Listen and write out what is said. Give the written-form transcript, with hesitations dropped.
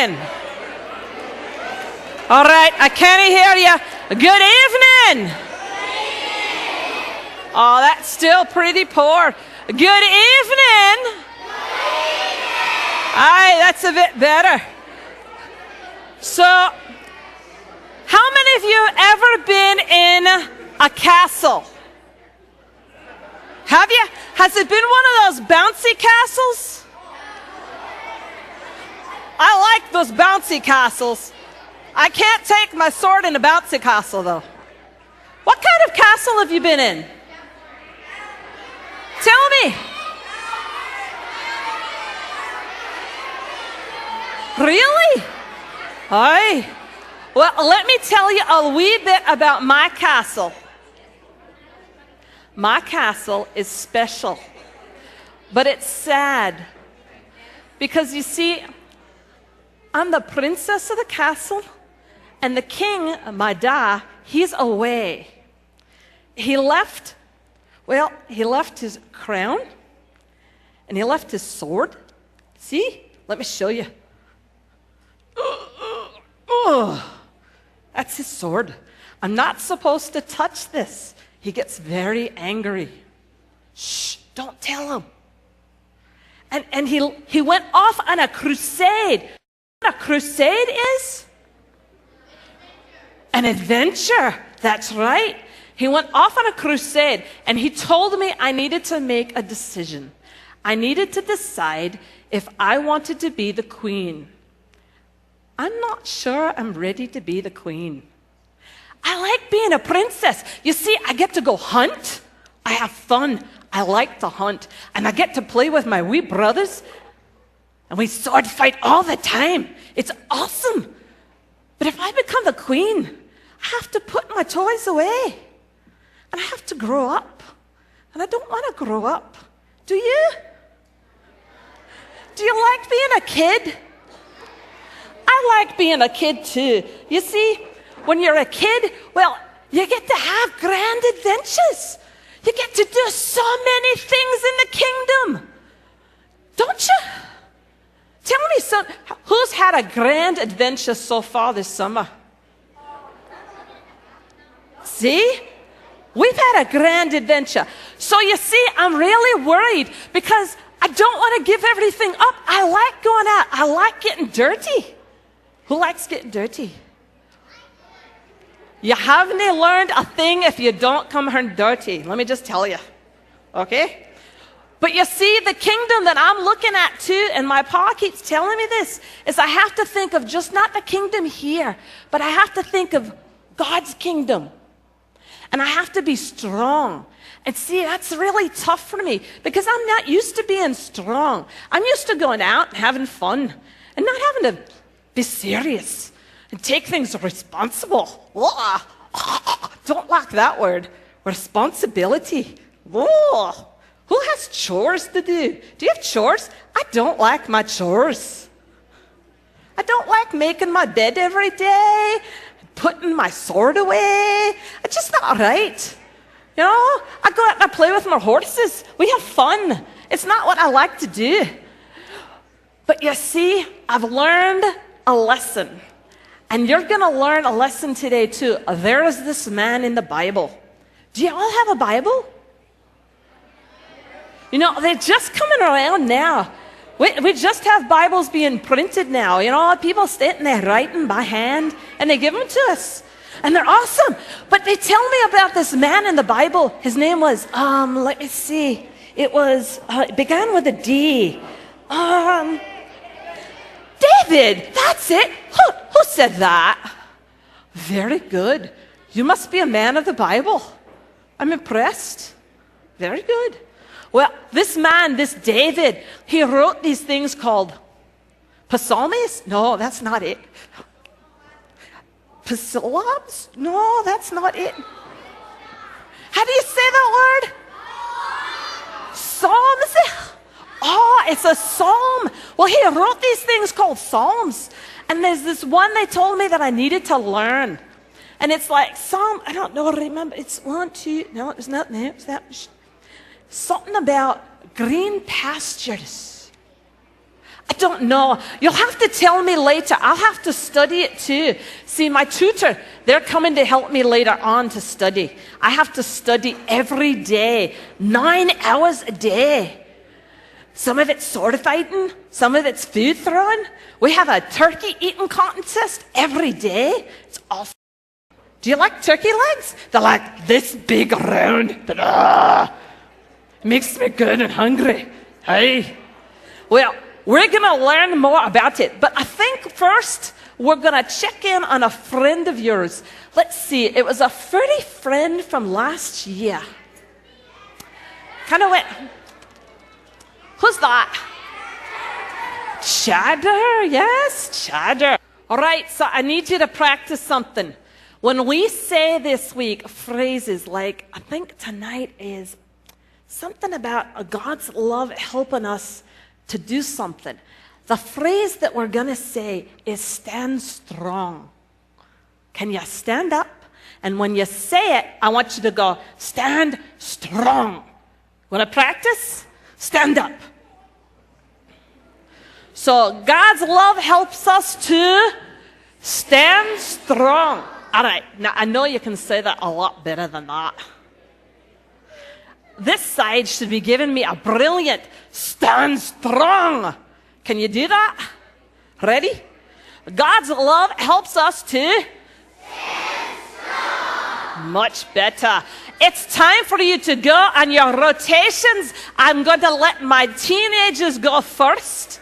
evening. All right, I can't hear you. Good evening. Oh, that's still pretty poor. Good evening. Aye, that's a bit better. So, how many of you ever been in a castle? Have you? Has it been one of those bouncy castles? I like those bouncy castles. I can't take my sword in a bouncy castle, though. What kind of castle have you been in? Tell me. Really? Aye. Well, let me tell you a wee bit about my castle. My castle is special, but it's sad. Because you see, I'm the princess of the castle, and the king, my dad, he's away. He left his crown, and he left his sword. See? Let me show you. That's his sword. I'm not supposed to touch this. He gets very angry. Shh, don't tell him. And he went off on a crusade. You know what a crusade is? An adventure. That's right. He went off on a crusade, and he told me I needed to make a decision. I needed to decide if I wanted to be the queen. I'm not sure I'm ready to be the queen. I like being a princess. You see, I get to go hunt. I have fun. I like to hunt. And I get to play with my wee brothers. And we sword fight all the time. It's awesome. But if I become the queen, I have to put my toys away. And I have to grow up. And I don't want to grow up. Do you? Do you like being a kid? I like being a kid too. You see, when you're a kid, well, you get to have grand adventures. You get to do so many things in the kingdom. Don't you? Tell me, son, who's had a grand adventure so far this summer? See? We've had a grand adventure. So you see, I'm really worried because I don't want to give everything up. I like going out. I like getting dirty. Who likes getting dirty? You haven't learned a thing if you don't come home dirty. Let me just tell you. Okay? But you see, the kingdom that I'm looking at too, and my pa keeps telling me this, is I have to think of just not the kingdom here, but I have to think of God's kingdom. And I have to be strong. And see, that's really tough for me because I'm not used to being strong. I'm used to going out and having fun and not having to be serious and take things responsible. Don't like that word. Responsibility. Who has chores to do? Do you have chores? I don't like my chores. I don't like making my bed every day, putting my sword away. It's just not right. You know, I go out and I play with my horses. We have fun. It's not what I like to do. But you see, I've learned a lesson. And you're going to learn a lesson today too. There is this man in the Bible. Do you all have a Bible? You know, they're just coming around now. We just have Bibles being printed now. You know, people sitting there writing by hand, and they give them to us. And they're awesome. But they tell me about this man in the Bible. His name was, let me see. It began with a D. David, that's it. Who said that? Very good. You must be a man of the Bible. I'm impressed. Very good. Well, this man, this David, he wrote these things called psalms. No, that's not it. Psalms? No, that's not it. How do you say that word? Psalms? Oh, it's a psalm. Well, he wrote these things called psalms. And there's this one they told me that I needed to learn. And it's like Psalm, I don't know, remember, it's 1, 2, no, it's not there, it's that. Something about green pastures. I don't know. You'll have to tell me later. I'll have to study it too. See, my tutor, they're coming to help me later on to study. I have to study every day, 9 hours a day. Some of it's sword fighting, some of it's food throwing. We have a turkey eating contest every day. It's awesome. Do you like turkey legs? They're like this big around, but it makes me good and hungry. Hey. Well, we're going to learn more about it. But I think first we're going to check in on a friend of yours. Let's see. It was a furry friend from last year. Kind of went, who's that? Cheddar. Yes, Cheddar. All right, so I need you to practice something. When we say this week phrases like, I think tonight is something about God's love helping us to do something. The phrase that we're going to say is stand strong. Can you stand up? And when you say it, I want you to go, stand strong. Want to practice? Stand up. So God's love helps us to stand strong. All right, now I know you can say that a lot better than that. This side should be giving me a brilliant stand strong. Can you do that? Ready? God's love helps us to stand strong. Much better. It's time for you to go on your rotations. I'm going to let my teenagers go first.